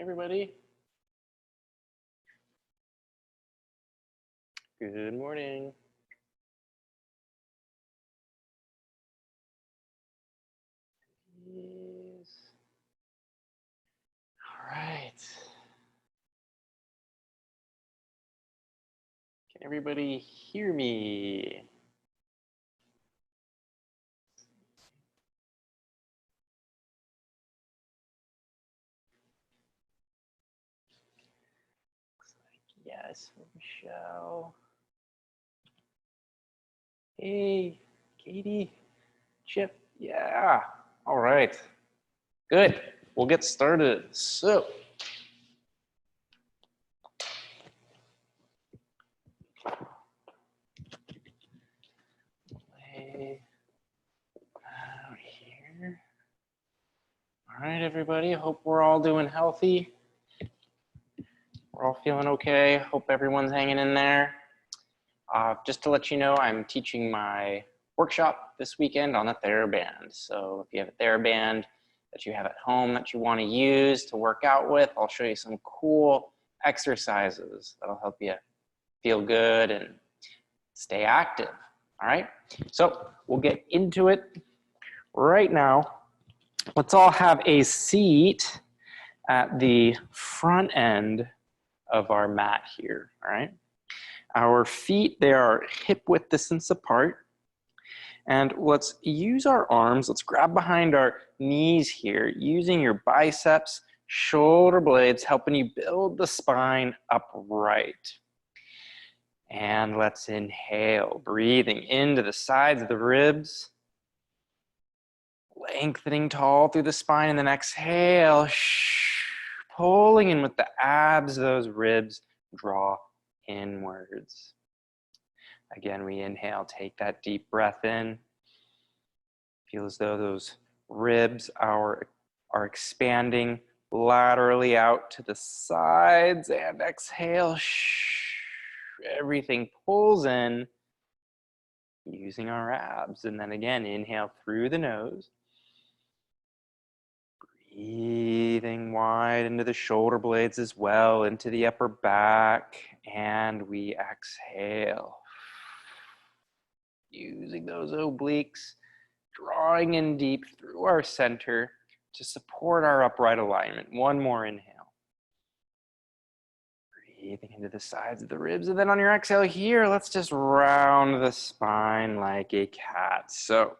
Everybody. Good morning. Yes. All right. Can everybody hear me? Looks like yes, Michelle. Hey, Katie, Chip. Yeah. All right. Good. We'll get started. So, lay out here. All right, everybody. Hope we're all doing healthy. We're all feeling okay. Hope everyone's hanging in there. Just to let you know, I'm teaching my workshop this weekend on the TheraBand. So if you have a TheraBand that you have at home that you want to use to work out with, I'll show you some cool exercises that'll help you feel good and stay active. All right, so we'll get into it right now. Let's all have a seat at the front end of our mat here, all right? Our feet, they are hip width distance apart. And let's use our arms, let's grab behind our knees here, using your biceps, shoulder blades, helping you build the spine upright. And let's inhale, breathing into the sides of the ribs, lengthening tall through the spine, and then exhale, pulling in with the abs, those ribs draw inwards. Again, we inhale, take that deep breath in. Feel as though those ribs are expanding laterally out to the sides, and exhale, everything pulls in using our abs. And then again, inhale through the nose. Breathing wide into the shoulder blades as well, into the upper back, and we exhale. Using those obliques, drawing in deep through our center to support our upright alignment. One more inhale. Breathing into the sides of the ribs, and then on your exhale here, let's just round the spine like a cat. So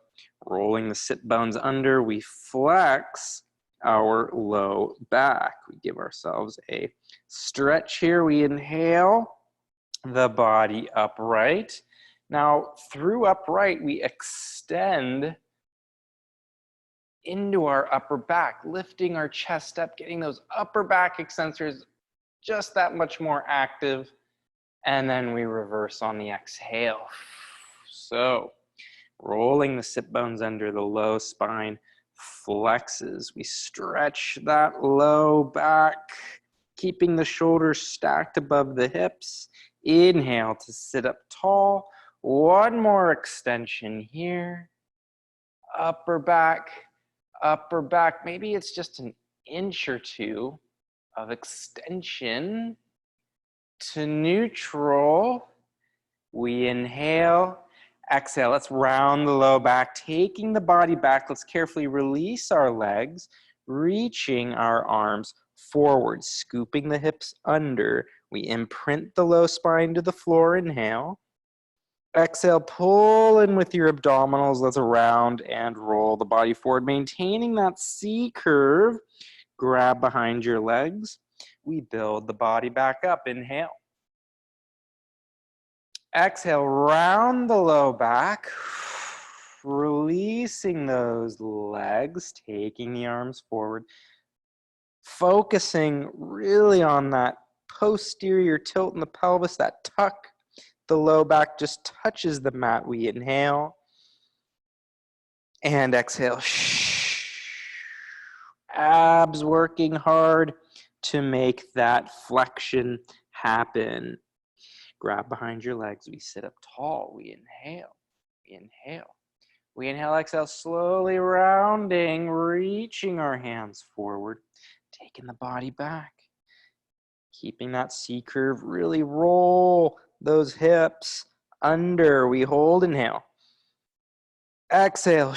rolling the sit bones under, we flex our low back. We give ourselves a stretch here. We inhale, the body upright. Now, through upright, we extend into our upper back, lifting our chest up, getting those upper back extensors just that much more active. And then we reverse on the exhale. So, rolling the sit bones under, the low spine flexes. We stretch that low back, keeping the shoulders stacked above the hips. Inhale to sit up tall. One more extension here. Upper back, maybe it's just an inch or two of extension to neutral. We inhale, exhale. Let's round the low back, taking the body back. Let's carefully release our legs, reaching our arms forward, scooping the hips under. We imprint the low spine to the floor. Inhale. Exhale, pull in with your abdominals. Let's round and roll the body forward, maintaining that C curve. Grab behind your legs. We build the body back up. Inhale. Exhale, round the low back. Releasing those legs, taking the arms forward. Focusing really on that posterior tilt in the pelvis, that tuck. The low back just touches the mat. We inhale and exhale. Abs working hard to make that flexion happen. Grab behind your legs. We sit up tall. We inhale. We inhale. We inhale, exhale, slowly rounding, reaching our hands forward, Taking the body back. Keeping that C curve, really roll those hips under. We hold, inhale. Exhale.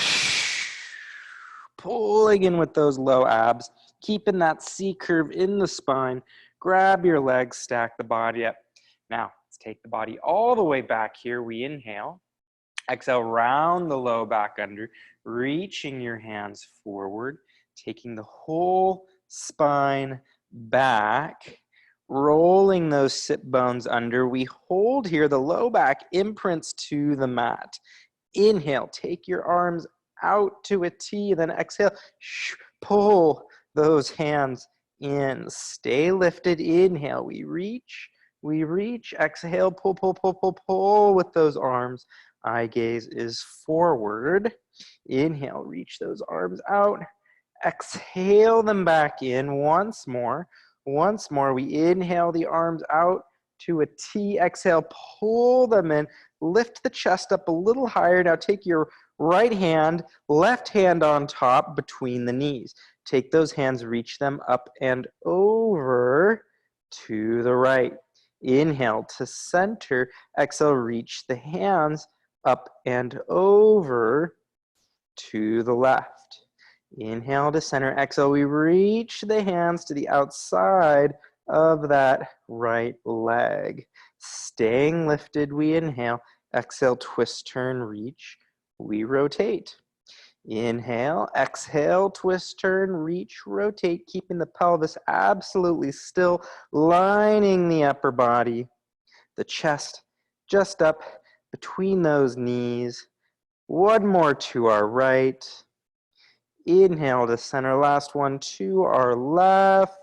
Pulling in with those low abs. Keeping that C curve in the spine. Grab your legs, stack the body up. Now, let's take the body all the way back here. We inhale. Exhale, round the low back under. Reaching your hands forward. Taking the whole spine back. Rolling those sit bones under. We hold here. The low back imprints to the mat. Inhale, take your arms out to a T, then exhale, pull those hands in. Stay lifted. Inhale, we reach, exhale, pull, pull, pull, pull, pull with those arms. Eye gaze is forward. Inhale, reach those arms out. Exhale them back in once more. Once more, we inhale the arms out to a T. Exhale, pull them in. Lift the chest up a little higher. Now take your right hand, left hand on top between the knees. Take those hands, reach them up and over to the right. Inhale to center. Exhale, reach the hands up and over to the left. Inhale to center. Exhale, we reach the hands to the outside of that right leg. Staying lifted, we inhale. Exhale, twist, turn, reach. We rotate. Inhale, exhale, twist, turn, reach, rotate, keeping the pelvis absolutely still, lining the upper body, the chest just up between those knees. One more to our right. Inhale to center, last one to our left.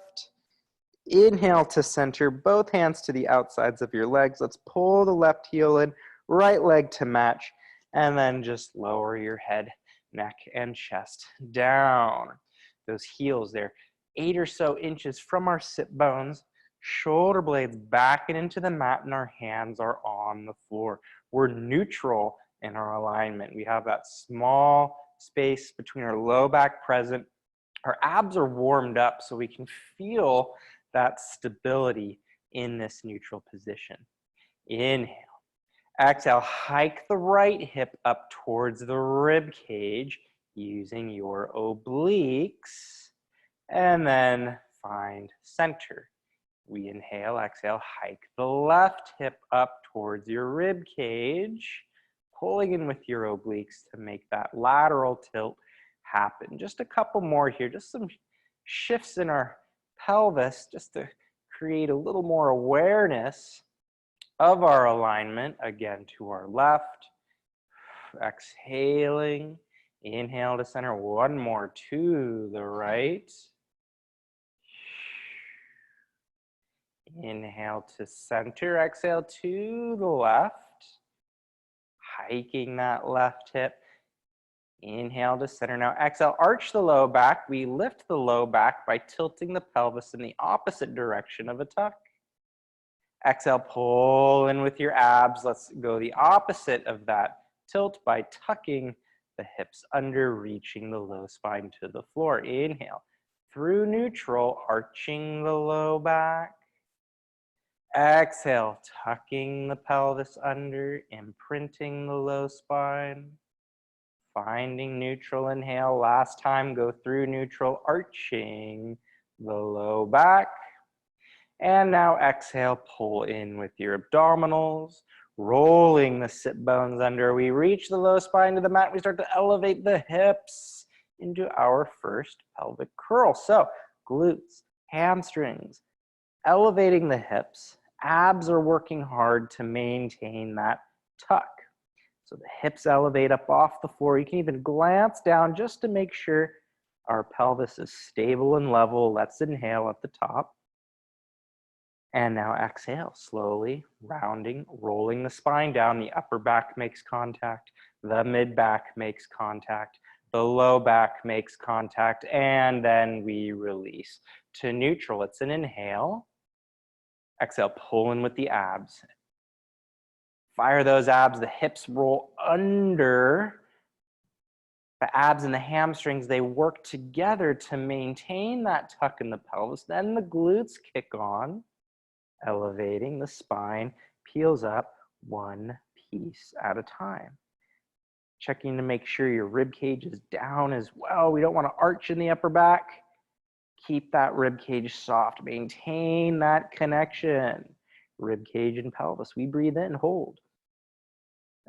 Inhale to center, both hands to the outsides of your legs. Let's pull the left heel in, right leg to match, and then just lower your head, neck, and chest down. Those heels there, 8 or so inches from our sit bones, shoulder blades back and into the mat, and our hands are on the floor. We're neutral in our alignment. We have that small space between our low back present. Our abs are warmed up so we can feel that stability in this neutral position. Inhale. Exhale, hike the right hip up towards the rib cage using your obliques. And then find center. We inhale, exhale, hike the left hip up towards your rib cage, pulling in with your obliques to make that lateral tilt happen. Just a couple more here, just some shifts in our pelvis just to create a little more awareness of our alignment. Again, to our left, exhaling, inhale to center, one more to the right. Inhale to center, exhale to the left. Hiking that left hip. Inhale to center. Now exhale, arch the low back. We lift the low back by tilting the pelvis in the opposite direction of a tuck. Exhale, pull in with your abs. Let's go the opposite of that tilt by tucking the hips under, reaching the low spine to the floor. Inhale, through neutral, arching the low back. Exhale, tucking the pelvis under, imprinting the low spine. Finding neutral, inhale. Last time, go through neutral, arching the low back. And now exhale, pull in with your abdominals, rolling the sit bones under. We reach the low spine to the mat. We start to elevate the hips into our first pelvic curl. So glutes, hamstrings, elevating the hips. Abs are working hard to maintain that tuck. So the hips elevate up off the floor. You can even glance down just to make sure our pelvis is stable and level. Let's inhale at the top. And now exhale, slowly rounding, rolling the spine down. The upper back makes contact. The mid back makes contact. The low back makes contact. And then we release to neutral. It's an inhale. Exhale, pull in with the abs. Fire those abs. The hips roll under. The abs and the hamstrings, they work together to maintain that tuck in the pelvis. Then the glutes kick on, elevating. The spine peels up one piece at a time. Checking to make sure your rib cage is down as well. We don't want to arch in the upper back. Keep that rib cage soft. Maintain that connection. Rib cage and pelvis. We breathe in, hold.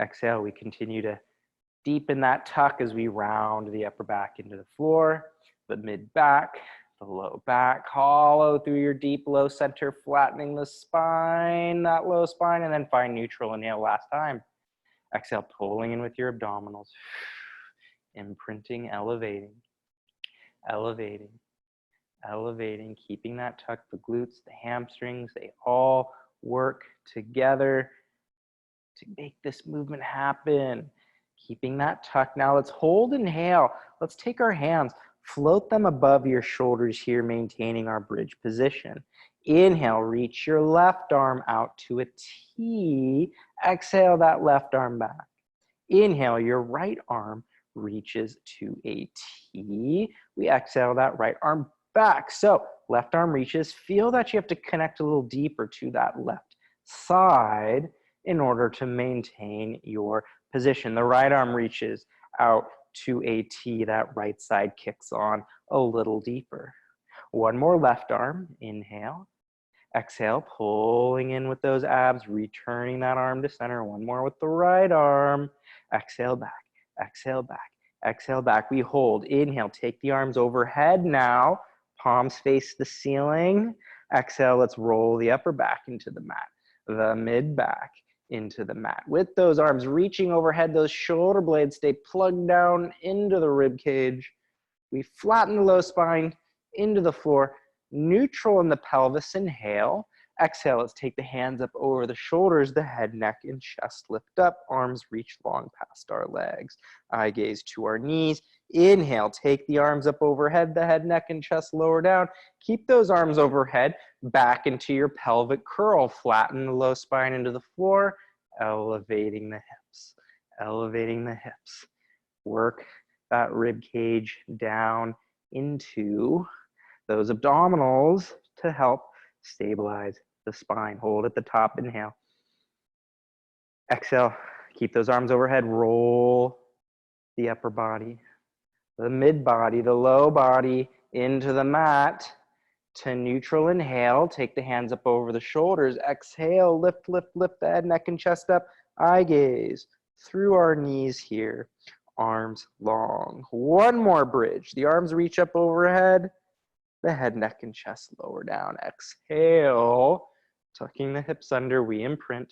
Exhale, we continue to deepen that tuck as we round the upper back into the floor, the mid back, the low back. Hollow through your deep low center, flattening the spine, that low spine, and then find neutral. Inhale last time. Exhale, pulling in with your abdominals. Imprinting, elevating, elevating, elevating, keeping that tuck. The glutes, the hamstrings, they all work together to make this movement happen. Keeping that tuck. Now let's hold, inhale. Let's take our hands, float them above your shoulders here, maintaining our bridge position. Inhale, reach your left arm out to a T. Exhale that left arm back. Inhale, your right arm reaches to a T. We exhale that right arm back. So left arm reaches. Feel that you have to connect a little deeper to that left side in order to maintain your position. The right arm reaches out to a T. That right side kicks on a little deeper. One more left arm. Inhale. Exhale, pulling in with those abs, returning that arm to center. One more with the right arm. Exhale back, exhale back, exhale back. We hold. Inhale, take the arms overhead now. Palms face the ceiling. Exhale, let's roll the upper back into the mat. The mid back into the mat. With those arms reaching overhead, those shoulder blades stay plugged down into the rib cage. We flatten the low spine into the floor. Neutral in the pelvis, inhale. Exhale, let's take the hands up over the shoulders, the head, neck, and chest lift up. Arms reach long past our legs. Eye gaze to our knees. Inhale, take the arms up overhead, the head, neck, and chest lower down. Keep those arms overhead, back into your pelvic curl. Flatten the low spine into the floor, elevating the hips, elevating the hips. Work that rib cage down into those abdominals to help stabilize the spine. Hold at the top, inhale. Exhale, keep those arms overhead, roll the upper body, the mid body, the low body into the mat to neutral. Inhale, take the hands up over the shoulders. Exhale, lift, lift, lift the head, neck, and chest up. Eye gaze through our knees here, arms long. One more bridge. The arms reach up overhead. The head, neck, and chest lower down. Exhale, tucking the hips under. We imprint,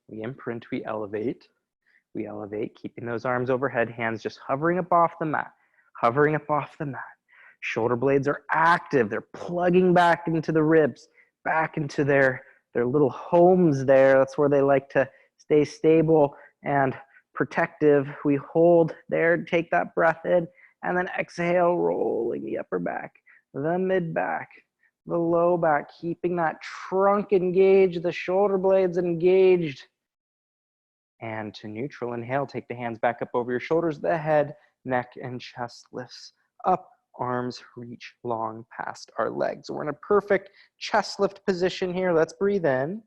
we elevate. We elevate, keeping those arms overhead, hands just hovering up off the mat, hovering up off the mat. Shoulder blades are active. They're plugging back into the ribs, back into their little homes there. That's where they like to stay stable and protective. We hold there, take that breath in, and then exhale, rolling the upper back, the mid back, the low back, keeping that trunk engaged, the shoulder blades engaged. And to neutral, inhale, take the hands back up over your shoulders, the head, neck, and chest lifts up, arms reach long past our legs. We're in a perfect chest lift position here. Let's breathe in.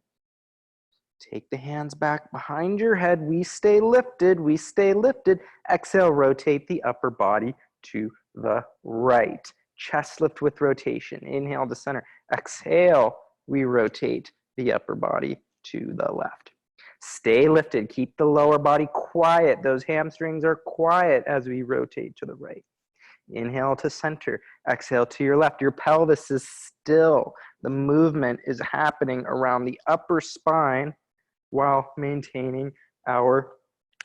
Take the hands back behind your head. We stay lifted, we stay lifted. Exhale, rotate the upper body to the right. Chest lift with rotation. Inhale to center. Exhale, we rotate the upper body to the left. Stay lifted. Keep the lower body quiet. Those hamstrings are quiet as we rotate to the right. Inhale to center. Exhale to your left. Your pelvis is still. The movement is happening around the upper spine while maintaining our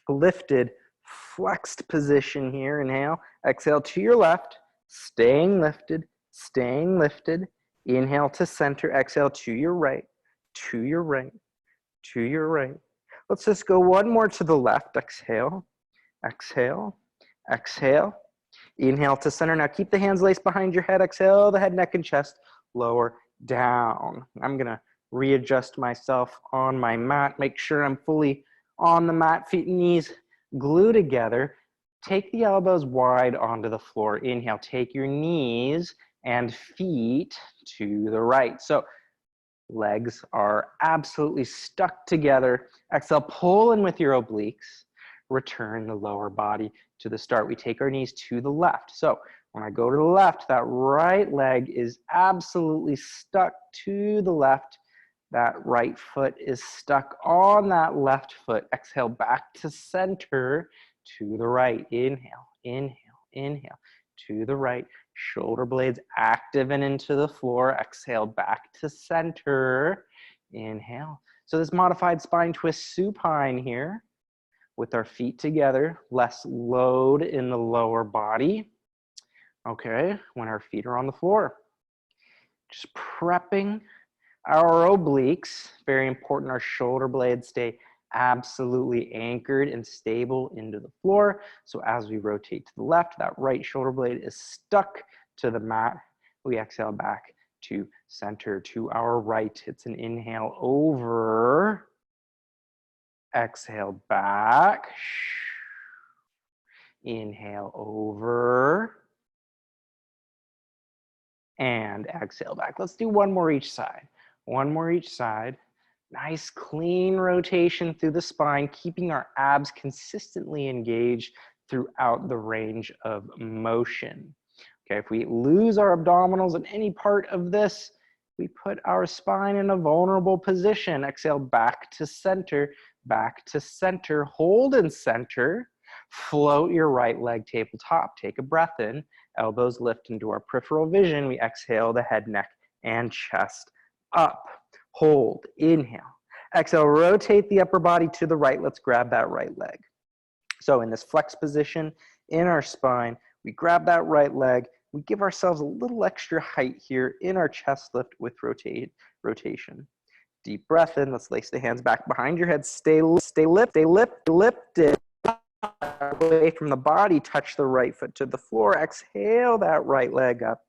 lifted, flexed position here. Inhale. Exhale to your left. Staying lifted. Staying lifted. Inhale to center. Exhale to your right. To your right. To your right. Let's just go one more to the left. Exhale, exhale, exhale. Inhale to center. Now keep the hands laced behind your head. Exhale, the head, neck, and chest lower down. I'm gonna readjust myself on my mat. Make sure I'm fully on the mat, feet and knees glue together. Take the elbows wide onto the floor. Inhale, take your knees and feet to the right. So legs are absolutely stuck together. Exhale, pull in with your obliques. Return the lower body to the start. We take our knees to the left. So when I go to the left, that right leg is absolutely stuck to the left. That right foot is stuck on that left foot. Exhale, back to center, to the right. Inhale, inhale, inhale, to the right. Shoulder blades active and into the floor. Exhale, back to center. Inhale. So this modified spine twist supine here with our feet together, less load in the lower body. Okay, when our feet are on the floor. Just prepping our obliques, very important, our shoulder blades stay absolutely anchored and stable into the floor. So as we rotate to the left, that right shoulder blade is stuck to the mat. We exhale back to center, to our right. It's an inhale over. Exhale back. Inhale over. And exhale back. Let's do one more each side. One more each side. Nice clean rotation through the spine, keeping our abs consistently engaged throughout the range of motion. Okay, if we lose our abdominals in any part of this, we put our spine in a vulnerable position. Exhale back to center, hold in center. Float your right leg tabletop. Take a breath in. Elbows lift into our peripheral vision. We exhale the head, neck, and chest up. Hold. Inhale. Exhale. Rotate the upper body to the right. Let's grab that right leg. So in this flex position in our spine, we grab that right leg. We give ourselves a little extra height here in our chest lift with rotation. Deep breath in. Let's lace the hands back behind your head. Stay lifted. Away from the body, touch the right foot to the floor. Exhale that right leg up.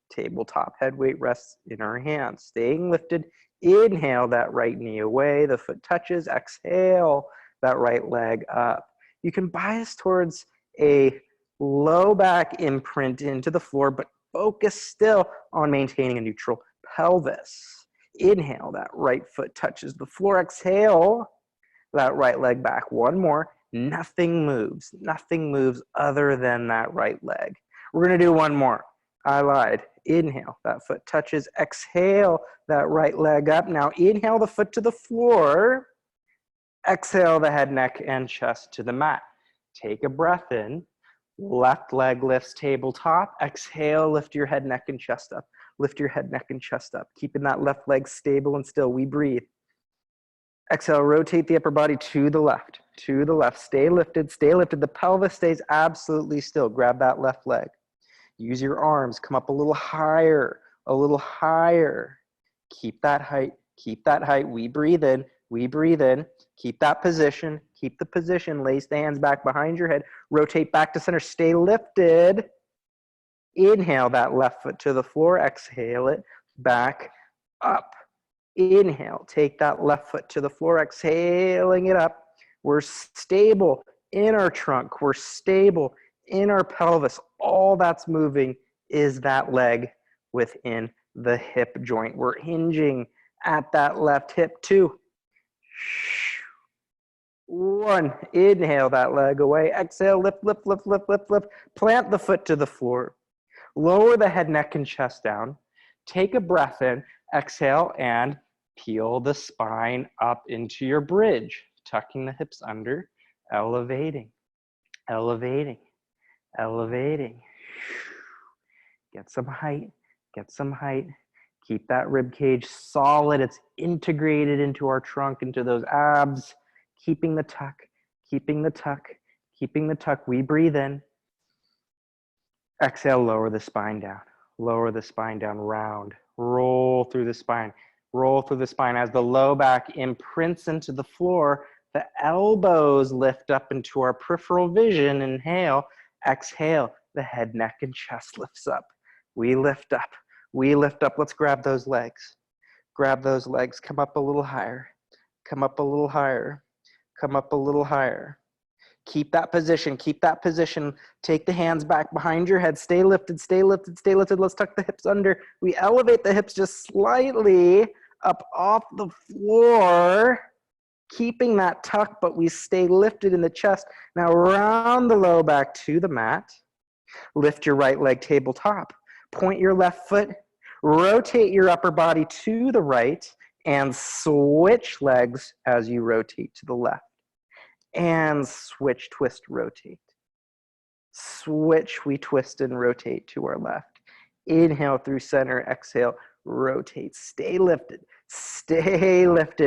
Tabletop head weight rests in our hands. Staying lifted. Inhale that right knee away. The foot touches. Exhale that right leg up. You can bias towards a low back imprint into the floor, but focus still on maintaining a neutral pelvis. Inhale, that right foot touches the floor. Exhale that right leg back. One more. Nothing moves other than that right leg. We're gonna do one more. I lied. Inhale, that foot touches. Exhale, that right leg up. Now inhale the foot to the floor. Exhale the head, neck, and chest to the mat. Take a breath in. Left leg lifts tabletop. Exhale, lift your head, neck, and chest up. Lift your head, neck, and chest up. Keeping that left leg stable and still. We breathe. Exhale, rotate the upper body to the left, Stay lifted, The pelvis stays absolutely still. Grab that left leg. Use your arms, come up a little higher. Keep that height. We breathe in. Keep that position, keep the position. Lace the hands back behind your head. Rotate back to center, stay lifted. Inhale that left foot to the floor. Exhale it back up. Inhale, take that left foot to the floor, exhaling it up. We're stable in our trunk. We're stable in our pelvis. All that's moving is that leg within the hip joint. We're hinging at that left hip. 2. 1. Inhale that leg away. Exhale, lift. Plant the foot to the floor. Lower the head, neck, and chest down. Take a breath in. Exhale and peel the spine up into your bridge, tucking the hips under, elevating. Get some height. Keep that rib cage solid. It's integrated into our trunk, into those abs. Keeping the tuck. We breathe in. Exhale, lower the spine down. Round. Roll through the spine. As the low back imprints into the floor, the elbows lift up into our peripheral vision. Inhale. Exhale, the head, neck, and chest lifts up. We lift up. Let's grab those legs. Come up a little higher. Keep that position, keep that position. Take the hands back behind your head. Stay lifted, stay lifted, stay lifted. Let's tuck the hips under. We elevate the hips just slightly up off the floor, keeping that tuck, but we stay lifted in the chest. Now round the low back to the mat. Lift your right leg tabletop. Point your left foot. Rotate your upper body to the right and switch legs as you rotate to the left. And switch, twist, rotate. Switch, we twist and rotate to our left. Inhale through center, exhale, rotate. Stay lifted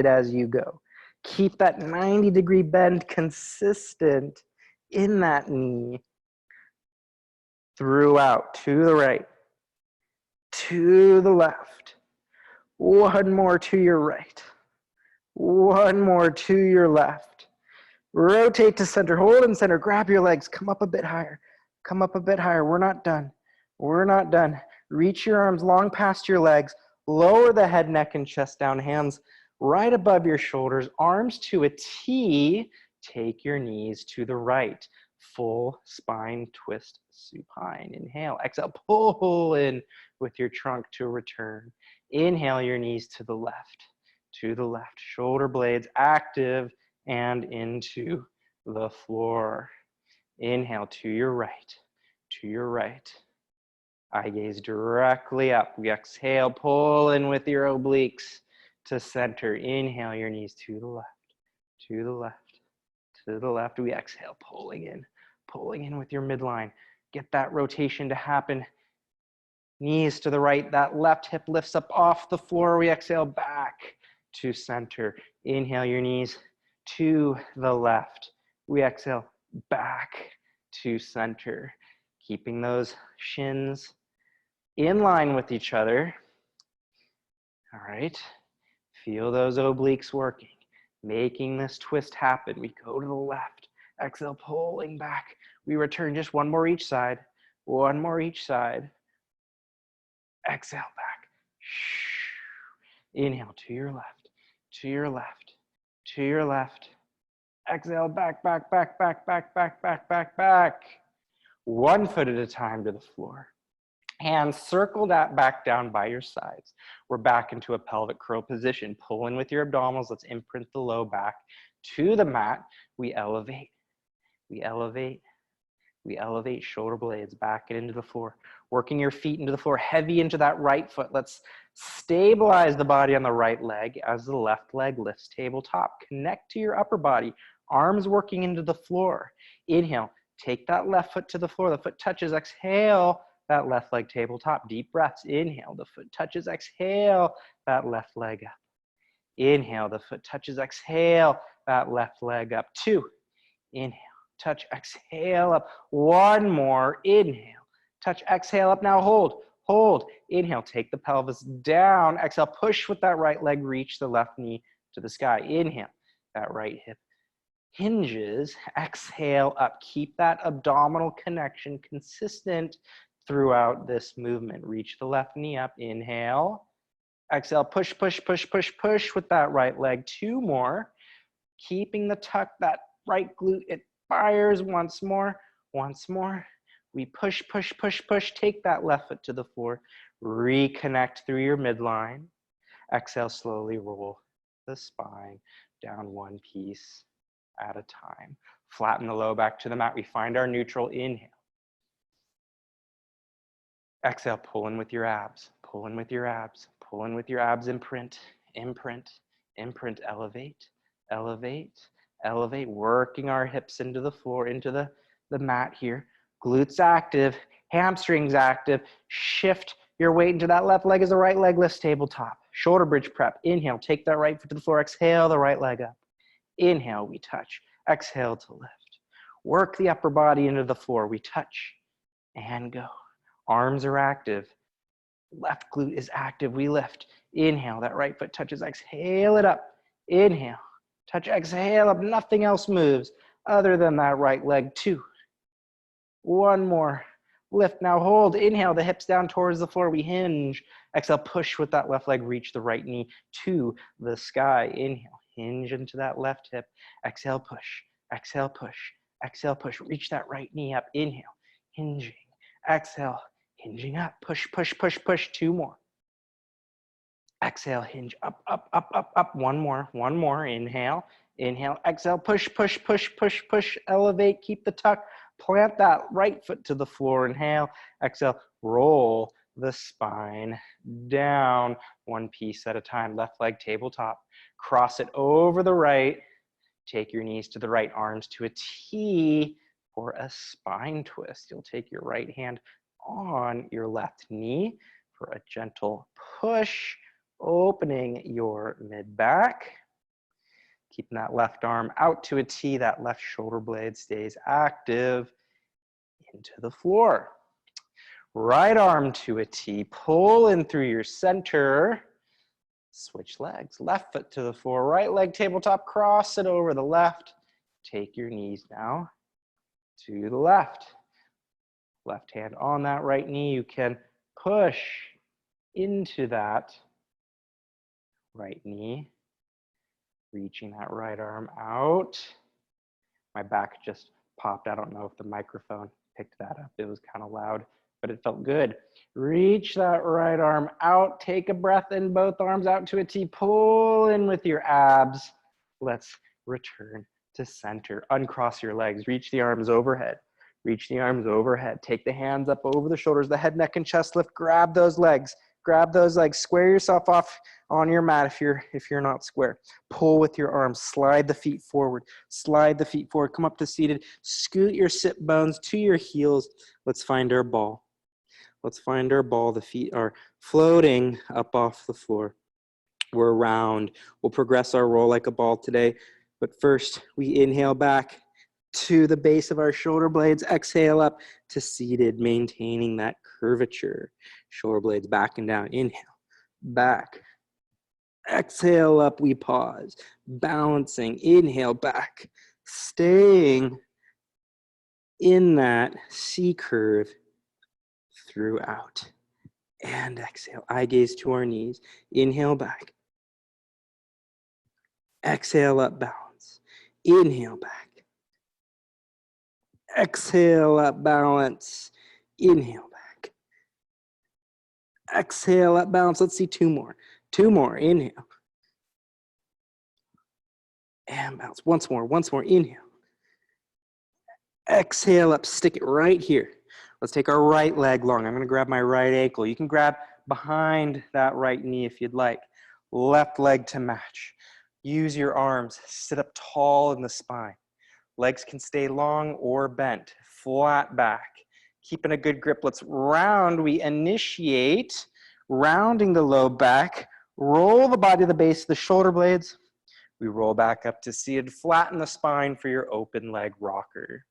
as you go. Keep that 90-degree bend consistent in that knee. Throughout, to the right, to the left. One more to your right. One more to your left. Rotate to center, hold in center, grab your legs, come up a bit higher. Come up a bit higher, we're not done. We're not done. Reach your arms long past your legs, lower the head, neck, and chest down, hands right above your shoulders, arms to a T, take your knees to the right. Full spine twist supine. Inhale, exhale, pull in with your trunk to return. Inhale your knees to the left, shoulder blades active and into the floor. Inhale to your right, eye gaze directly up. We exhale, pull in with your obliques to center. Inhale your knees to the left, to the left. We exhale, pulling in with your midline. Get that rotation to happen. Knees to the right, that left hip lifts up off the floor. We exhale back to center. Inhale your knees to the left. We exhale back to center. Keeping those shins in line with each other. All right, feel those obliques working, making this twist happen. We go to the left. Exhale, pulling back. We return just one more each side. One more each side. Exhale back. Inhale to your left, to your left, to your left. Exhale back, back, back, back, back, back, back, back, back. One foot at a time to the floor. Hands circle that back down by your sides. We're back into a pelvic curl position. Pull in with your abdominals. Let's imprint the low back to the mat. We elevate. We elevate. We elevate, shoulder blades back and into the floor. Working your feet into the floor, heavy into that right foot. Let's stabilize the body on the right leg as the left leg lifts tabletop. Connect to your upper body, arms working into the floor. Inhale, take that left foot to the floor. The foot touches, exhale, that left leg tabletop. Deep breaths, inhale, the foot touches, exhale, that left leg up. Inhale, the foot touches, exhale, that left leg up. 2, inhale. Touch, exhale up. One more, inhale. Touch, exhale up. Now hold, hold. Inhale, take the pelvis down. Exhale, push with that right leg, reach the left knee to the sky. Inhale, that right hip hinges. Exhale up. Keep that abdominal connection consistent throughout this movement. Reach the left knee up. Inhale. Exhale, push, push, push, push, push with that right leg. 2 more. Keeping the tuck, that right glute, it fires once more, once more. We push, push, push, push. Take that left foot to the floor. Reconnect through your midline. Exhale, slowly roll the spine down one piece at a time. Flatten the low back to the mat. We find our neutral. Inhale. Exhale, pull in with your abs. Pull in with your abs. Pull in with your abs. Imprint, imprint, imprint. Elevate, elevate. Elevate, working our hips into the floor, into the mat here. Glutes active, hamstrings active. Shift your weight into that left leg as the right leg lifts tabletop. Shoulder bridge prep. Inhale, take that right foot to the floor. Exhale, the right leg up. Inhale, we touch. Exhale to lift. Work the upper body into the floor. We touch and go. Arms are active. Left glute is active. We lift. Inhale, that right foot touches. Exhale it up. Inhale. Touch, exhale up, nothing else moves other than that right leg. 2. One more. Lift, now hold. Inhale, the hips down towards the floor. We hinge. Exhale, push with that left leg. Reach the right knee to the sky. Inhale, hinge into that left hip. Exhale, push. Exhale, push. Exhale, push, reach that right knee up. Inhale, hinging. Exhale, hinging up. Push, push, push, push. 2 more. Exhale, hinge up, up, up, up, up. 1 more, 1 more. Inhale, inhale, exhale, push, push, push, push, push. Elevate, keep the tuck. Plant that right foot to the floor. Inhale, exhale, roll the spine down, 1 piece at a time. Left leg tabletop. Cross it over the right. Take your knees to the right, arms to a T for a spine twist. You'll take your right hand on your left knee for a gentle push, opening your mid-back. Keeping that left arm out to a T, that left shoulder blade stays active into the floor. Right arm to a T, pull in through your center. Switch legs, left foot to the floor, right leg tabletop, cross it over the left. Take your knees now to the left. Left hand on that right knee. You can push into that right knee, reaching that right arm out. My back just popped. I don't know if the microphone picked that up. It was kind of loud, but it felt good. Reach that right arm out. Take a breath in, both arms out to a T. Pull in with your abs. Let's return to center. Uncross your legs. Reach the arms overhead. Reach the arms overhead. Take the hands up over the shoulders, the head, neck, and chest lift. Grab those legs. Grab those legs. Square yourself off on your mat if you're not square. Pull with your arms. Slide the feet forward. Slide the feet forward. Come up to seated. Scoot your sit bones to your heels. Let's find our ball. Let's find our ball. The feet are floating up off the floor. We're round. We'll progress our roll like a ball today. But first, we inhale back to the base of our shoulder blades. Exhale up to seated, maintaining that curvature. Shoulder blades back and down. Inhale, back. Exhale up, we pause. Balancing, inhale back. Staying in that C curve throughout. And exhale, eye gaze to our knees. Inhale back. Exhale up, balance. Inhale back. Exhale up, balance. Inhale back. Exhale up, balance. Let's see 2 more. 2 more, inhale. And bounce, once more, inhale. Exhale up, stick it right here. Let's take our right leg long. I'm gonna grab my right ankle. You can grab behind that right knee if you'd like. Left leg to match. Use your arms, sit up tall in the spine. Legs can stay long or bent, flat back. Keeping a good grip, let's round. We initiate, rounding the low back, roll the body to the base of the shoulder blades. We roll back up to seated, flatten the spine for your open leg rocker.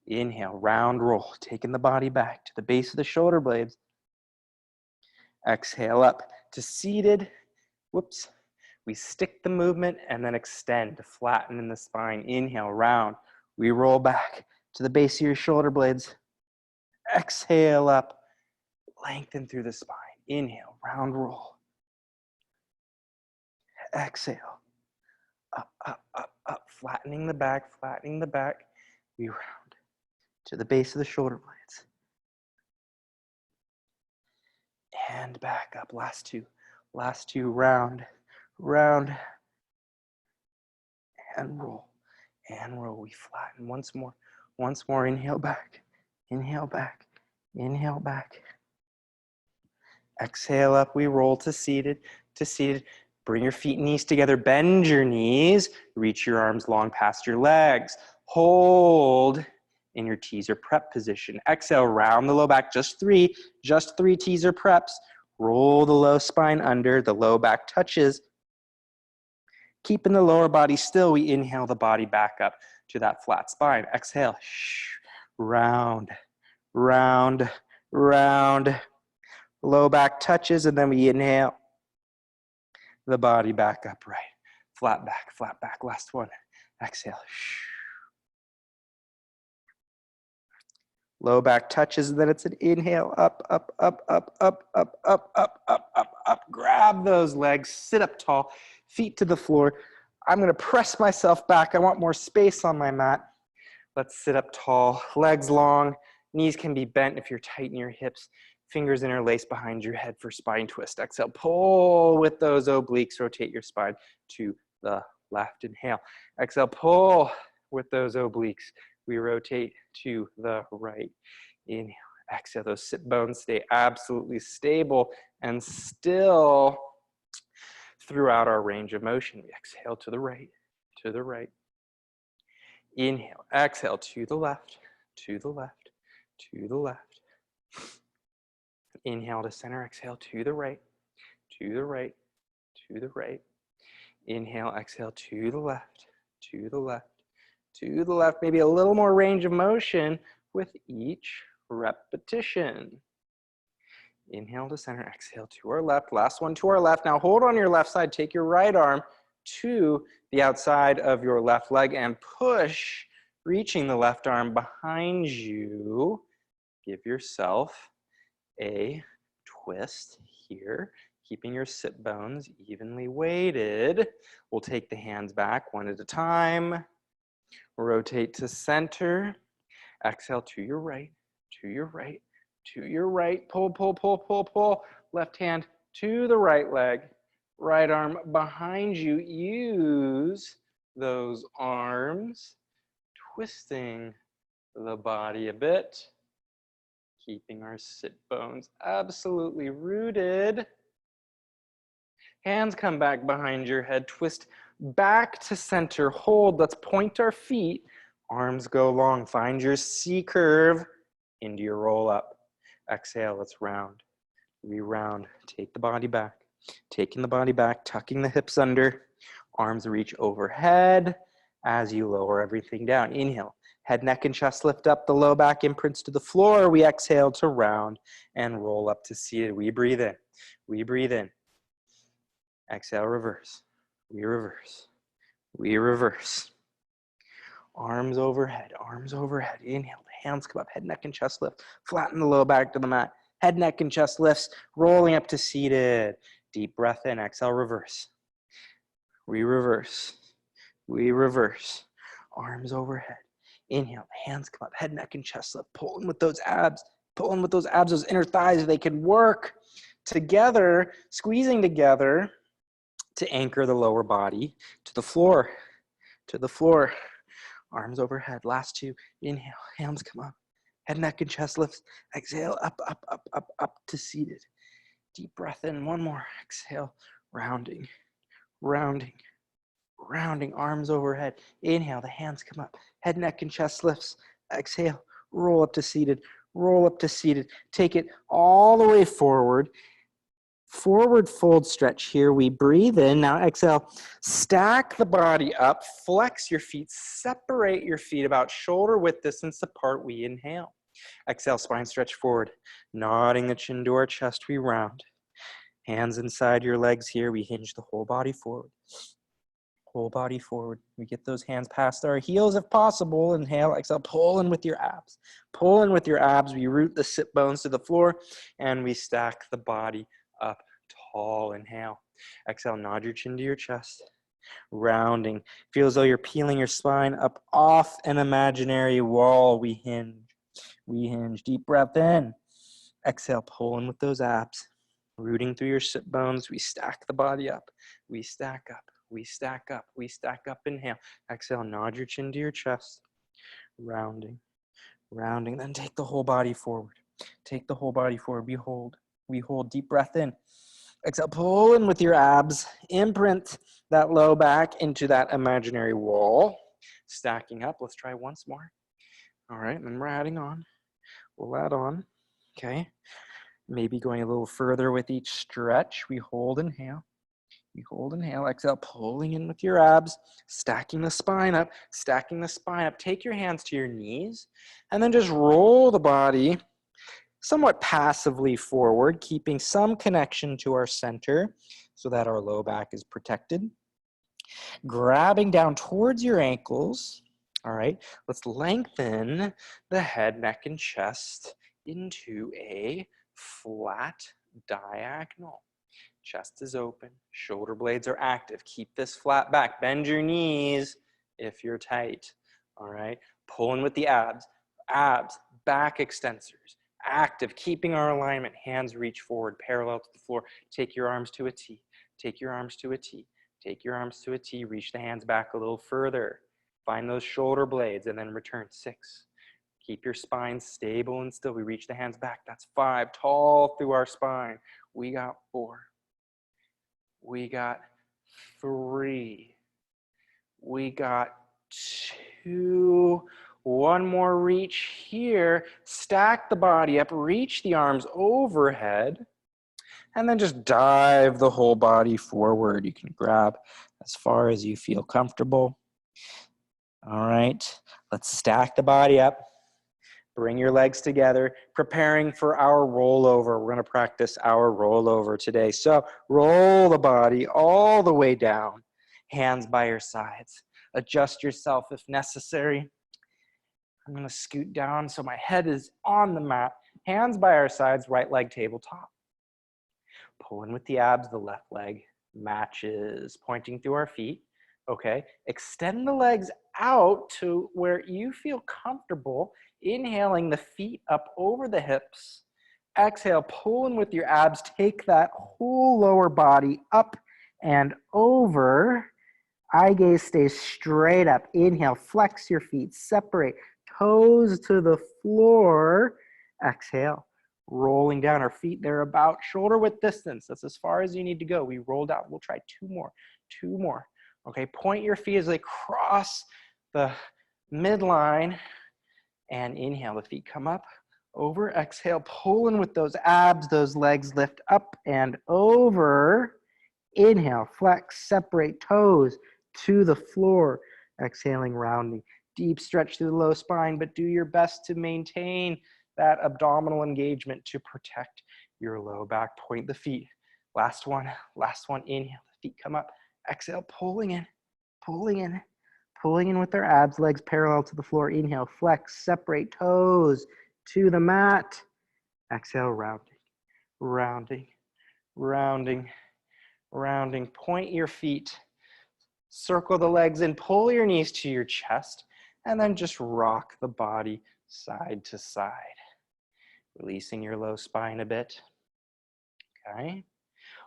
Inhale, round roll, taking the body back to the base of the shoulder blades. Exhale up to seated. Whoops. We stick the movement and then extend to flatten in the spine. Inhale, round. We roll back to the base of your shoulder blades. Exhale up, lengthen through the spine. Inhale, round roll. Exhale, up, up, up, up, flattening the back, flattening the back. We round to the base of the shoulder blades. And back up, last two, round, round, and roll, and roll. We flatten once more, inhale back, inhale back, inhale back. Exhale up, we roll to seated, Bring your feet and knees together, bend your knees, reach your arms long past your legs. Hold in your teaser prep position. Exhale, round the low back, just three teaser preps. Roll the low spine under, the low back touches. Keeping the lower body still, we inhale the body back up to that flat spine. Exhale, round, round, round. Low back touches, and then we inhale the body back upright. Flat back, last one. Exhale. Low back touches, and then it's an inhale, up, up, up, up, up, up, up, up, up, up, up. Grab those legs, sit up tall, feet to the floor. I'm gonna press myself back. I want more space on my mat. Let's sit up tall, legs long, knees can be bent if you're tight in your hips, fingers interlaced behind your head for spine twist. Exhale, pull with those obliques, rotate your spine to the left. Inhale, exhale, pull with those obliques. We rotate to the right. Inhale, exhale, those sit bones stay absolutely stable and still throughout our range of motion. We exhale to the right, to the right. Inhale, exhale to the left, to the left, to the left. Inhale to center, exhale to the right, to the right, to the right. Inhale, exhale to the left, to the left, to the left. Maybe a little more range of motion with each repetition. Inhale to center, exhale to our left. Last one to our left. Now hold on your left side, take your right arm to the outside of your left leg and push, reaching the left arm behind you. Give yourself a twist here, keeping your sit bones evenly weighted. We'll take the hands back one at a time. Rotate to center. Exhale to your right, to your right, to your right. Pull, pull, pull, pull, pull. Left hand to the right leg. Right arm behind you. Use those arms, twisting the body a bit, keeping our sit bones absolutely rooted. Hands come back behind your head. Twist back to center. Hold. Let's point our feet. Arms go long. Find your C curve into your roll up. Exhale. Let's round. Re-round. Take the body back. Taking the body back, tucking the hips under, arms reach overhead as you lower everything down. Inhale, head, neck, and chest lift up, the low back imprints to the floor. We exhale to round and roll up to seated. We breathe in. We breathe in. Exhale, reverse. We reverse. We reverse. Arms overhead, arms overhead. Inhale, the hands come up, head, neck, and chest lift. Flatten the low back to the mat. Head, neck, and chest lifts, rolling up to seated. Deep breath in, exhale, reverse. We reverse. We reverse. Arms overhead. Inhale, hands come up, head, neck, and chest lift. Pulling with those abs. Pulling with those abs, those inner thighs. They can work together, squeezing together to anchor the lower body to the floor. To the floor. Arms overhead. Last two. Inhale, hands come up. Head, neck, and chest lifts. Exhale, up, up, up, up, up to seated. Deep breath in. One more. Exhale, rounding, rounding, rounding. Arms overhead. Inhale, the hands come up. Head, neck, and chest lifts. Exhale, roll up to seated. Roll up to seated. Take it all the way forward. Forward fold stretch here. We breathe in. Now exhale. Stack the body up. Flex your feet. Separate your feet about shoulder width distance apart. We inhale. Exhale, spine stretch forward. Nodding the chin to our chest. We round. Hands inside your legs here. We hinge the whole body forward. Whole body forward. We get those hands past our heels if possible. Inhale, exhale, pull in with your abs. Pull in with your abs. We root the sit bones to the floor and we stack the body up tall. Inhale. Exhale, nod your chin to your chest. Rounding. Feel as though you're peeling your spine up off an imaginary wall. We hinge. We hinge. Deep breath in. Exhale, pull in with those abs. Rooting through your sit bones. We stack the body up. We stack up. We stack up. We stack up. Inhale. Exhale, nod your chin to your chest. Rounding. Rounding. Then take the whole body forward. Take the whole body forward. We hold. We hold. Deep breath in. Exhale, pull in with your abs. Imprint that low back into that imaginary wall. Stacking up. Let's try once more. All right, and then we're adding on. We'll add on. Okay. Maybe going a little further with each stretch. We hold, inhale. We hold, inhale. Exhale, pulling in with your abs. Stacking the spine up. Stacking the spine up. Take your hands to your knees. And then just roll the body somewhat passively forward, keeping some connection to our center so that our low back is protected. Grabbing down towards your ankles. All right, let's lengthen the head, neck, and chest into a flat diagonal. Chest is open, shoulder blades are active. Keep this flat back. Bend your knees if you're tight. All right, pulling with the abs, back extensors, active, keeping our alignment, hands reach forward, parallel to the floor. Take your arms to a T, take your arms to a T, take your arms to a T, reach the hands back a little further. Find those shoulder blades and then return. 6. Keep your spine stable and still. We reach the hands back. That's 5. Tall through our spine. We got 4. We got 3. We got 2. One more reach here. Stack the body up. Reach the arms overhead. And then just dive the whole body forward. You can grab as far as you feel comfortable. All right. Let's stack the body up. Bring your legs together, preparing for our rollover. We're going to practice our rollover today. So roll the body all the way down, hands by your sides. Adjust yourself if necessary. I'm going to scoot down so my head is on the mat, hands by our sides, right leg tabletop. Pull in with the abs, the left leg matches, pointing through our feet. Okay, extend the legs out to where you feel comfortable. Inhaling the feet up over the hips. Exhale, pull in with your abs. Take that whole lower body up and over. Eye gaze stays straight up. Inhale, flex your feet, separate. Toes to the floor. Exhale, rolling down. Our feet, they're about shoulder width distance. That's as far as you need to go. We rolled out. We'll try 2 more. 2 more. Okay, point your feet as they cross the midline. And inhale, the feet come up, over, exhale, pull in with those abs, those legs lift up and over. Inhale, flex, separate toes to the floor. Exhaling, rounding. Deep stretch through the low spine, but do your best to maintain that abdominal engagement to protect your low back. Point the feet. Last one, inhale, the feet come up. Exhale, pulling in, pulling in. Pulling in with our abs, legs parallel to the floor. Inhale, flex, separate toes to the mat. Exhale, rounding, rounding, rounding, rounding. Point your feet, circle the legs and pull your knees to your chest, and then just rock the body side to side. Releasing your low spine a bit. Okay.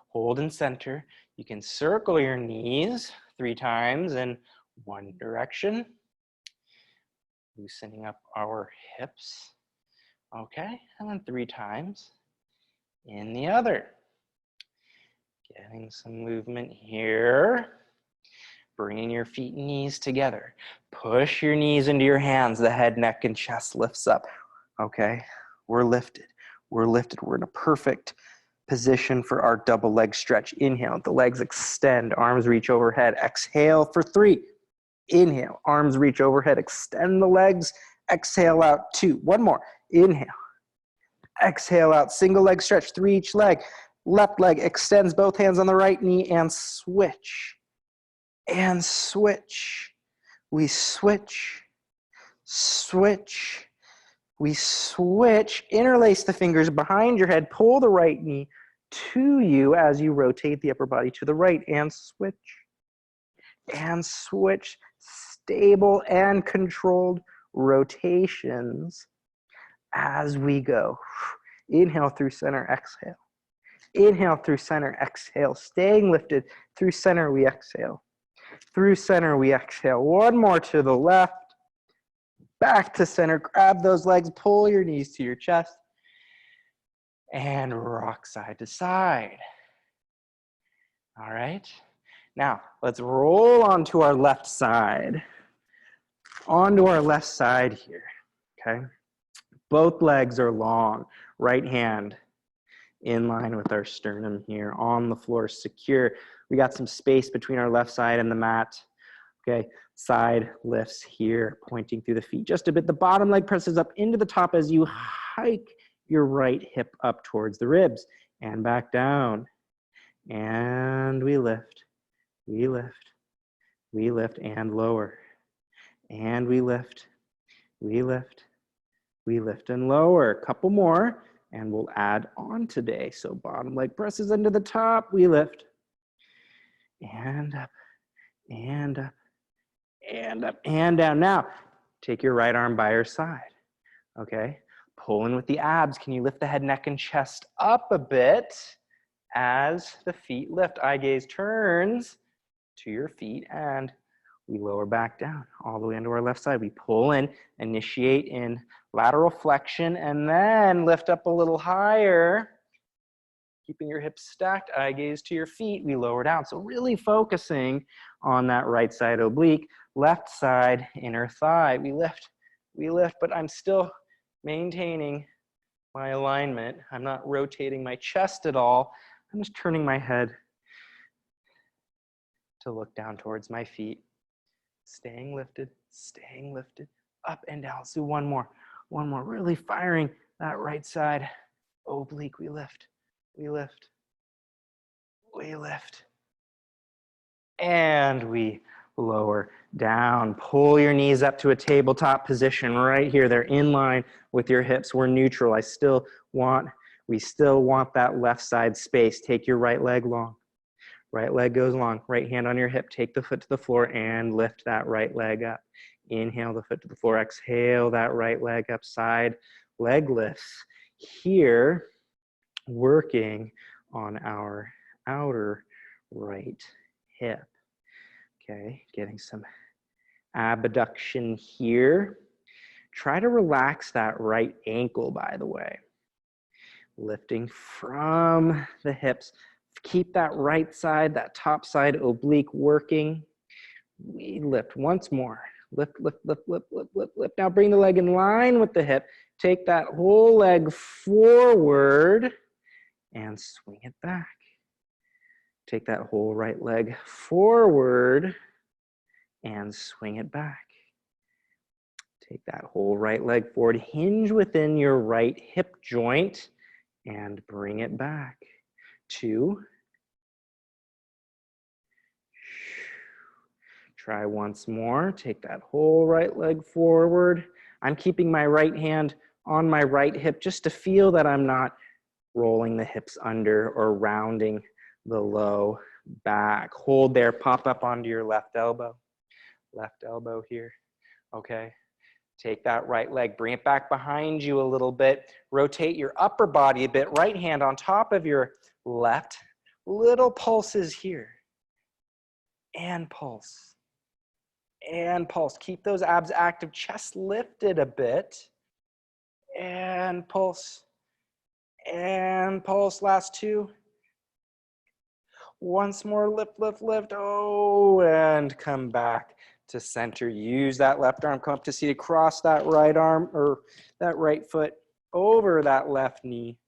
Hold in center. You can circle your knees 3 times in one direction, loosening up our hips, okay, and then 3 times in the other. Getting some movement here, bringing your feet and knees together. Push your knees into your hands, the head, neck, and chest lifts up, okay, we're lifted, we're in a perfect position for our double leg stretch. Inhale, the legs extend, arms reach overhead. Exhale for 3. Inhale, arms reach overhead, extend the legs, exhale out 2. One more, inhale, exhale out, single leg stretch, 3 each leg. Left leg extends, both hands on the right knee, and switch, and switch. We switch, switch, we switch, interlace the fingers behind your head, pull the right knee to you as you rotate the upper body to the right, and switch, and switch. Stable and controlled rotations as we go. Inhale through center, exhale. Inhale through center, exhale. Staying lifted. Through center, we exhale. Through center, we exhale. One more to the left. Back to center. Grab those legs. Pull your knees to your chest. And rock side to side. All right. Now, let's roll onto our left side. Onto our left side here, okay? Both legs are long. Right hand in line with our sternum here. On the floor, secure. We got some space between our left side and the mat. Okay, side lifts here, pointing through the feet just a bit. The bottom leg presses up into the top as you hike your right hip up towards the ribs. And back down. And we lift. We lift. We lift and lower. And we lift, we lift, we lift and lower. A couple more, and we'll add on today. So bottom leg presses into the top, we lift. And up, and up, and up, and down. Now, Take your right arm by your side, okay? Pull in with the abs. Can you lift the head, neck, and chest up a bit as the feet lift? Eye gaze turns to your feet, and we lower back down all the way into our left side. We pull in, initiate in lateral flexion, and then lift up a little higher. Keeping your hips stacked, eye gaze to your feet, we lower down. So really focusing on that right side oblique, left side inner thigh. We lift, but I'm still maintaining my alignment. I'm not rotating my chest at all. I'm just turning my head to look down towards my feet. Staying lifted, up and down. Let's do one more, really firing that right side oblique. We lift. And we lower down. Pull your knees up to a tabletop position right here. They're in line with your hips. We're neutral. We still want that left side space. Take your right leg long. Right leg goes long. Right hand on your hip. Take the foot to the floor and lift that right leg up. Inhale the foot to the floor. Exhale that right leg up. Side leg lifts. Here, working on our outer right hip. Okay, getting some abduction here. Try to relax that right ankle, by the way. Lifting from the hips. Keep that right side, that top side oblique working. We lift once more. Lift. Now bring the leg in line with the hip. Take that whole leg forward and swing it back. Take that whole right leg forward and swing it back. Take that whole right leg forward. Hinge within your right hip joint and bring it back. 2. Try once more. Take that whole right leg forward. I'm keeping my right hand on my right hip just to feel that I'm not rolling the hips under or rounding the low back. Hold there, pop up onto your left elbow. Left elbow here, okay? Take that right leg, bring it back behind you a little bit. Rotate your upper body a bit, right hand on top of your left. Little pulses here. And pulse. And pulse. Keep those abs active, chest lifted a bit. And pulse. And pulse, last 2. Once more, lift. Oh, and come back to center. Use that left arm, come up to seated. Cross that right arm or that right foot over that left knee.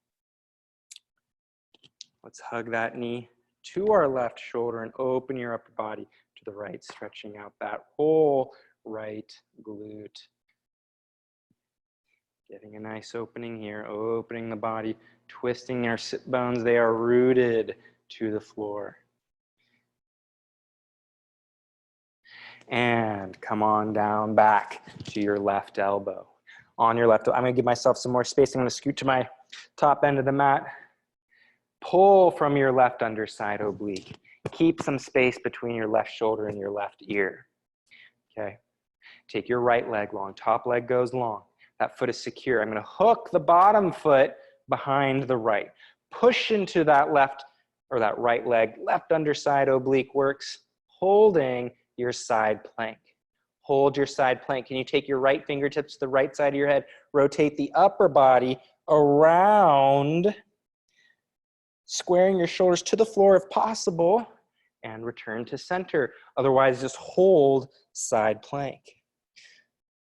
Let's hug that knee to our left shoulder and open your upper body to the right, stretching out that whole right glute. Getting a nice opening here, opening the body, twisting our sit bones. They are rooted to the floor. And come on down back to your left elbow. On your left, I'm gonna give myself some more space. I'm gonna scoot to my top end of the mat. Pull from your left underside oblique. Keep some space between your left shoulder and your left ear, okay? Take your right leg long, top leg goes long. That foot is secure. I'm gonna hook the bottom foot behind the right. Push into that left or that right leg, left underside oblique works, holding your side plank. Hold your side plank. Can you take your right fingertips to the right side of your head? Rotate the upper body around, squaring your shoulders to the floor if possible, and return to center. Otherwise, just hold side plank.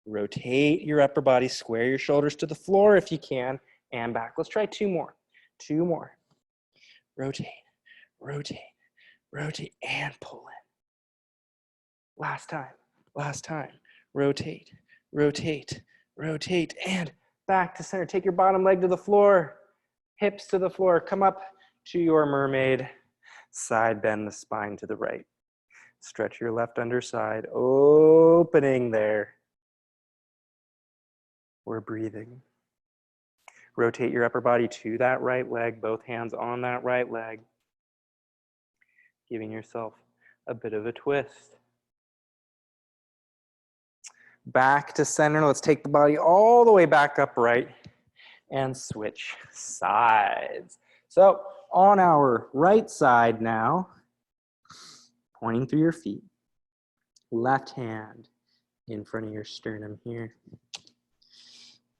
Rotate your upper body, square your shoulders to the floor if you can, and back. Let's try 2 more. 2 more. Rotate, and pull in. Last time. Rotate, and back to center. Take your bottom leg to the floor, hips to the floor. Come up to your mermaid. Side bend the spine to the right. Stretch your left underside, opening there. We're breathing. Rotate your upper body to that right leg, both hands on that right leg. Giving yourself a bit of a twist. back to center. Let's take the body all the way back upright and switch sides. So on our right side now, pointing through your feet, left hand in front of your sternum here.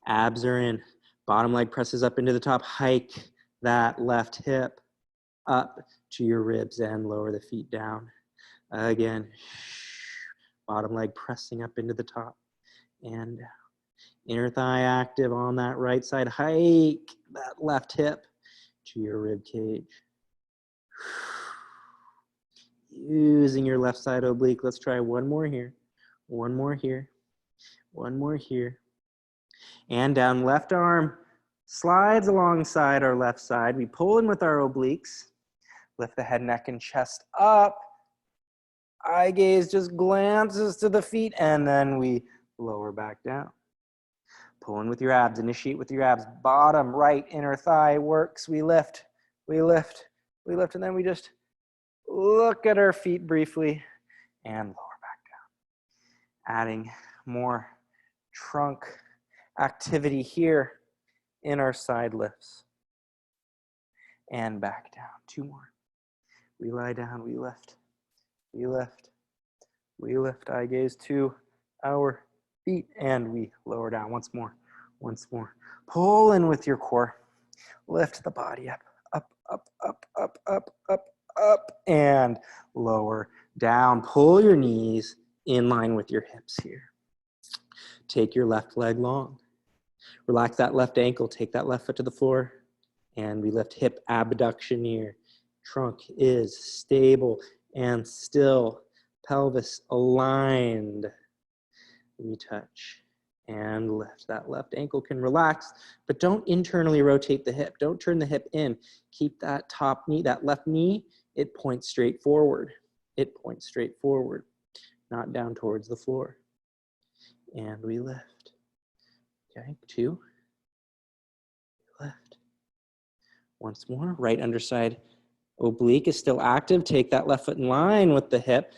Abs are in, bottom leg presses up into the top, hike that left hip up to your ribs and lower the feet down. Again, bottom leg pressing up into the top and down. Inner thigh active on that right side. Hike that left hip to your rib cage. Using your left side oblique. Let's try one more here. One more here. One more here. And down, left arm slides alongside our left side. We pull in with our obliques. Lift the head, neck, and chest up. Eye gaze just glances to the feet, and then we lower back down. Pull in with your abs, initiate with your abs. Bottom right inner thigh works. We lift, we lift, we lift, and then we just look at our feet briefly and lower back down. Adding more trunk activity here in our side lifts. And back down. Two more. We lie down, we lift, we lift, we lift. Eye gaze to our feet, and we lower down. Once more, once more. Pull in with your core. Lift the body up, up, up, up, up, up, up, up, and lower down. Pull your knees in line with your hips here. Take your left leg long. Relax that left ankle. Take that left foot to the floor, and we lift hip abduction here. Trunk is stable and still. Pelvis aligned. We touch and lift. That left ankle can relax, but don't internally rotate the hip. Don't turn the hip in. Keep that top knee, that left knee, it points straight forward. It points straight forward, not down towards the floor. And we lift. Okay, two. Lift. Once more, right underside oblique is still active. Take that left foot in line with the hip.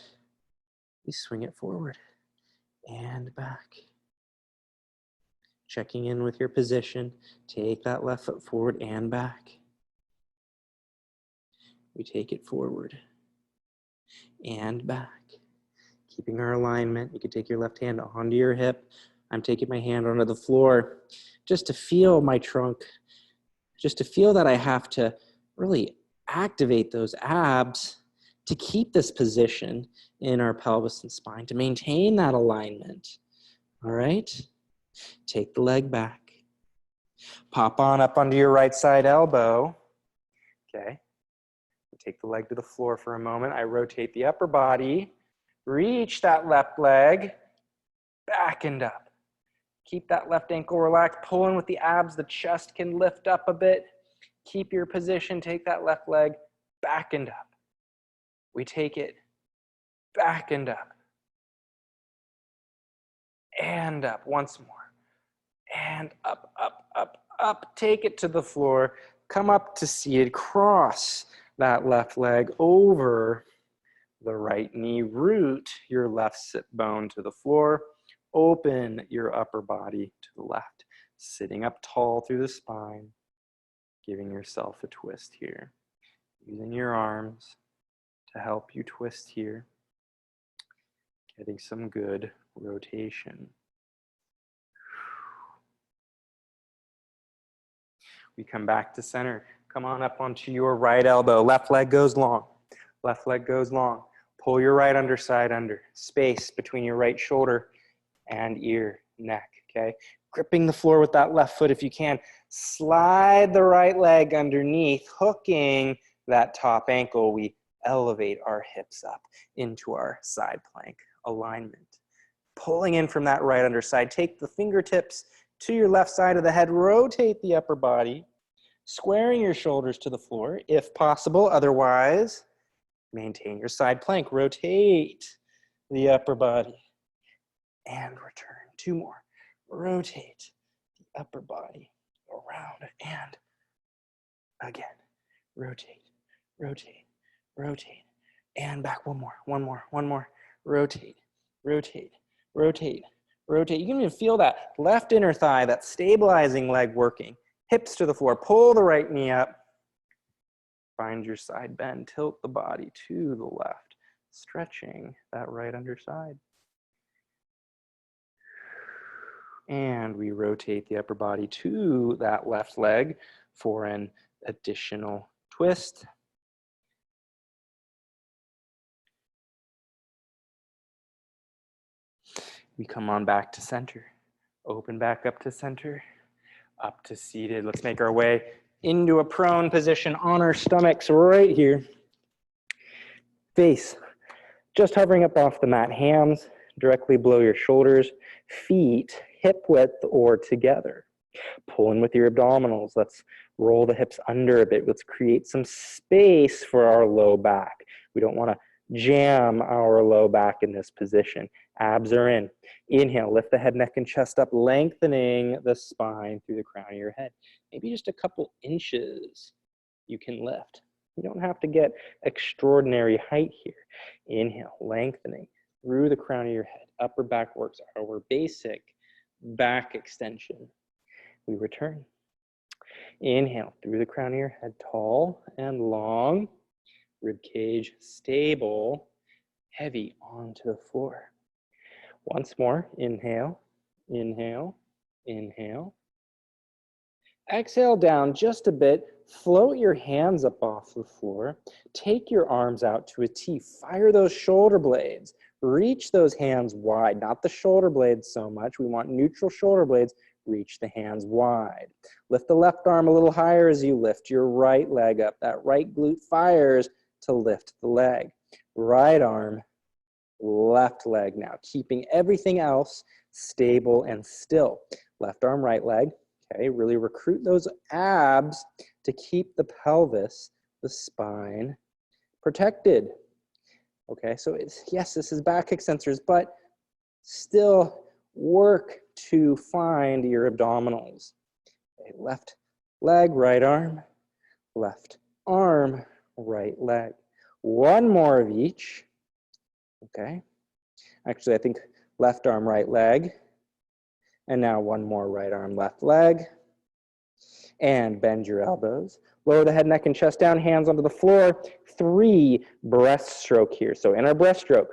We swing it forward and back. Checking in with your position. Take that left foot forward and back. We take it forward and back. Keeping our alignment. You can take your left hand onto your hip. I'm taking my hand onto the floor just to feel my trunk, just to feel that I have to really activate those abs to keep this position in our pelvis and spine, to maintain that alignment. All right? Take the leg back. Pop on up onto your right side elbow. Okay. Take the leg to the floor for a moment. I rotate the upper body. Reach that left leg back and up. Keep that left ankle relaxed. Pull in with the abs. The chest can lift up a bit. Keep your position. Take that left leg back and up. We take it back and up. And up. Once more. And up, up, up, up. Take it to the floor. Come up to seated. Cross that left leg over the right knee. Root your left sit bone to the floor. Open your upper body to the left. Sitting up tall through the spine. Giving yourself a twist here. Using your arms to help you twist here. Getting some good rotation. We come back to center. Come on up onto your right elbow. Left leg goes long. Left leg goes long. Pull your right underside under. Space between your right shoulder and ear, neck, okay? Gripping the floor with that left foot if you can. Slide the right leg underneath, hooking that top ankle. We elevate our hips up into our side plank alignment. Pulling in from that right underside. Take the fingertips to your left side of the head. Rotate the upper body, squaring your shoulders to the floor if possible. Otherwise, maintain your side plank. Rotate the upper body and return. Two more. Rotate the upper body around and again. Rotate, rotate, rotate, and back. One more, one more, one more. Rotate, rotate, rotate, Rotate. You can even feel that left inner thigh, that stabilizing leg working. Hips to the floor. Pull the right knee up. Find your side bend. Tilt the body to the left. Stretching that right underside. And we rotate the upper body to that left leg for an additional twist. We come on back to center. Open back up to center. Up to seated. Let's make our way into a prone position on our stomachs right here. Face just hovering up off the mat. Hands directly below your shoulders. Feet hip width or together. Pull in with your abdominals. Let's roll the hips under a bit. Let's create some space for our low back. We don't want to jam our low back in this position. Abs are in. Inhale, lift the head, neck, and chest up, lengthening the spine through the crown of your head. Maybe just a couple inches you can lift. You don't have to get extraordinary height here. Inhale, lengthening through the crown of your head. Upper back works, our basic back extension. We return. Inhale through the crown of your head, tall and long. Rib cage stable, heavy onto the floor. Once more, inhale, inhale, inhale. Exhale down just a bit. Float your hands up off the floor. Take your arms out to a T. Fire those shoulder blades. Reach those hands wide, not the shoulder blades so much. We want neutral shoulder blades. Reach the hands wide. Lift the left arm a little higher as you lift your right leg up. That right glute fires to lift the leg. Right arm, left leg now. Keeping everything else stable and still. Left arm, right leg. Okay, really recruit those abs to keep the pelvis, the spine protected. Okay, so yes, this is back extensors, but still work to find your abdominals. Okay, left leg, right arm, right leg. One more of each. Okay, actually I think left arm, right leg. And now one more right arm, left leg. And bend your elbows. Lower the head, neck, and chest down, hands onto the floor. 3 breaststroke here. So in our breaststroke,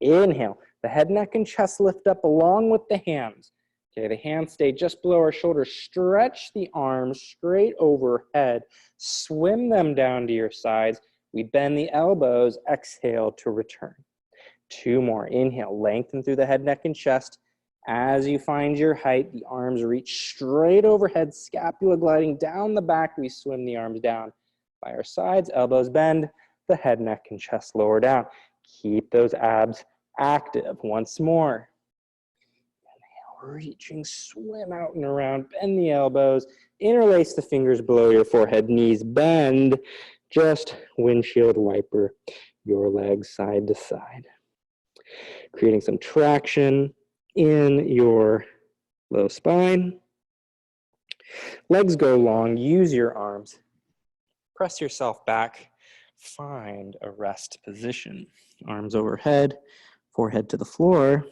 inhale, the head, neck, and chest lift up along with the hands. Okay, the hands stay just below our shoulders. Stretch the arms straight overhead. Swim them down to your sides. We bend the elbows. Exhale to return. 2 more. Inhale, lengthen through the head, neck, and chest. As you find your height, the arms reach straight overhead, scapula gliding down the back. We swim the arms down by our sides, elbows bend, the head, neck, and chest lower down. Keep those abs active. Once more. Inhale, reaching, swim out and around, bend the elbows, interlace the fingers below your forehead, knees bend, just windshield wiper your legs side to side. Creating some traction in your low spine. Legs go long, use your arms. Press yourself back, find a rest position. Arms overhead, forehead to the floor.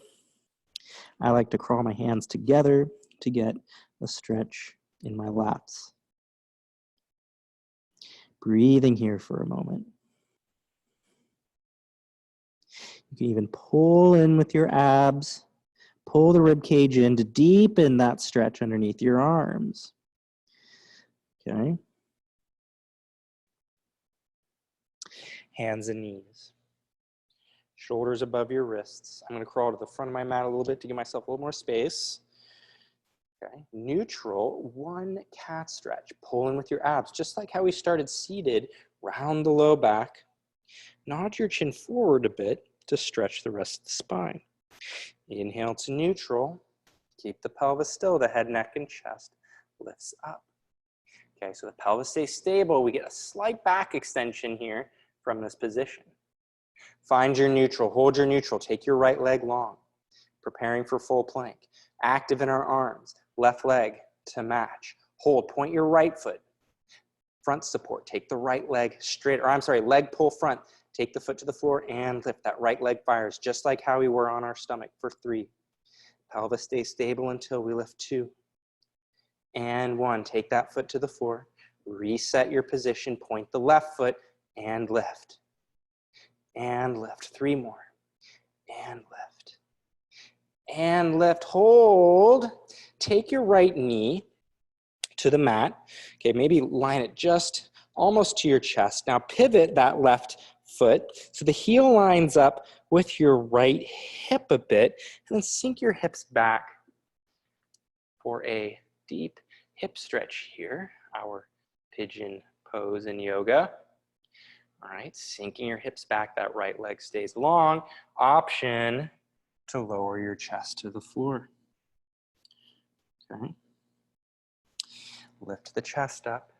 I like to crawl my hands together to get a stretch in my lats. Breathing here for a moment. You can even pull in with your abs. Pull the rib cage in to deepen that stretch underneath your arms. Okay. Hands and knees. Shoulders above your wrists. I'm going to crawl to the front of my mat a little bit to give myself a little more space. Okay. Neutral, 1 cat stretch. Pull in with your abs, just like how we started seated. Round the low back. Nod your chin forward a bit to stretch the rest of the spine. Inhale to neutral. Keep the pelvis still. The head, neck, and chest lifts up. Okay, so the pelvis stays stable. We get a slight back extension here from this position. Find your neutral. Hold your neutral. Take your right leg long. Preparing for full plank. Active in our arms. Left leg to match. Hold. Point your right foot. Front support. Take the right leg straight, or I'm sorry, leg pull front. Take the foot to the floor and lift. That right leg fires just like how we were on our stomach for 3. Pelvis stays stable until we lift 2. And 1, take that foot to the floor. Reset your position, point the left foot, and lift. And lift. 3 more. And lift. And lift. Hold. Take your right knee to the mat. Okay, maybe line it just almost to your chest. Now pivot that left foot so the heel lines up with your right hip a bit, and then sink your hips back for a deep hip stretch here, our pigeon pose in yoga. All right, sinking your hips back, that right leg stays long. Option to lower your chest to the floor. Okay. Lift the chest up.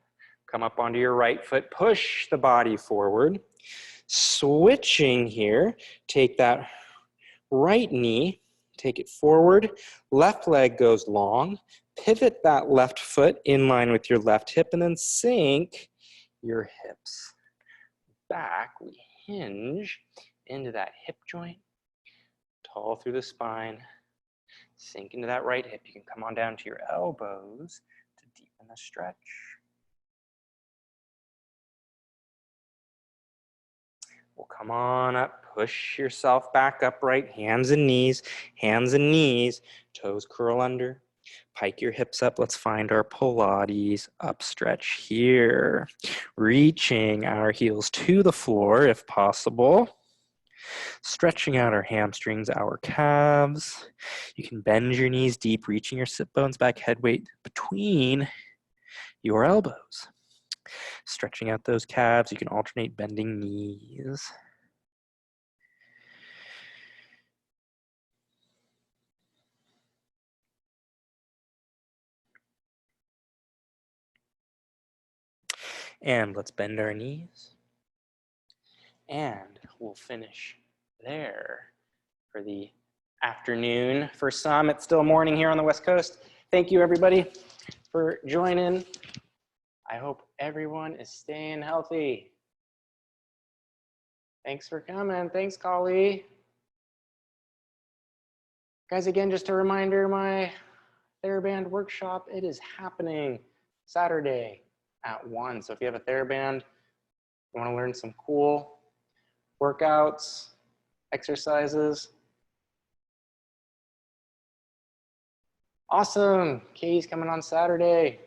Come up onto your right foot, push the body forward. Switching here, take that right knee, take it forward, left leg goes long, pivot that left foot in line with your left hip, and then sink your hips back. We hinge into that hip joint, tall through the spine, sink into that right hip. You can come on down to your elbows to deepen the stretch. Well, come on up, push yourself back upright, hands and knees, toes curl under, pike your hips up. Let's find our Pilates up stretch here. Reaching our heels to the floor if possible. Stretching out our hamstrings, our calves. You can bend your knees deep, reaching your sit bones back, head weight between your elbows. Stretching out those calves, you can alternate bending knees. And let's bend our knees. And we'll finish there for the afternoon. For some, it's still morning here on the West Coast. Thank you, everybody, for joining. I hope everyone is staying healthy. Thanks for coming. Thanks, Kali. Guys, again, just a reminder, my TheraBand workshop, it is happening Saturday at 1. So if you have a TheraBand, you want to learn some cool workouts, exercises. Awesome. Katie's coming on Saturday.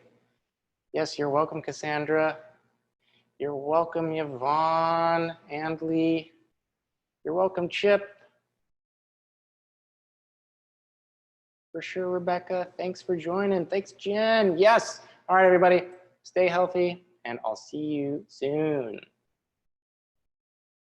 Yes, you're welcome, Cassandra. You're welcome, Yvonne, and Lee. You're welcome, Chip. For sure, Rebecca. Thanks for joining. Thanks, Jen. Yes. All right, everybody. Stay healthy, and I'll see you soon.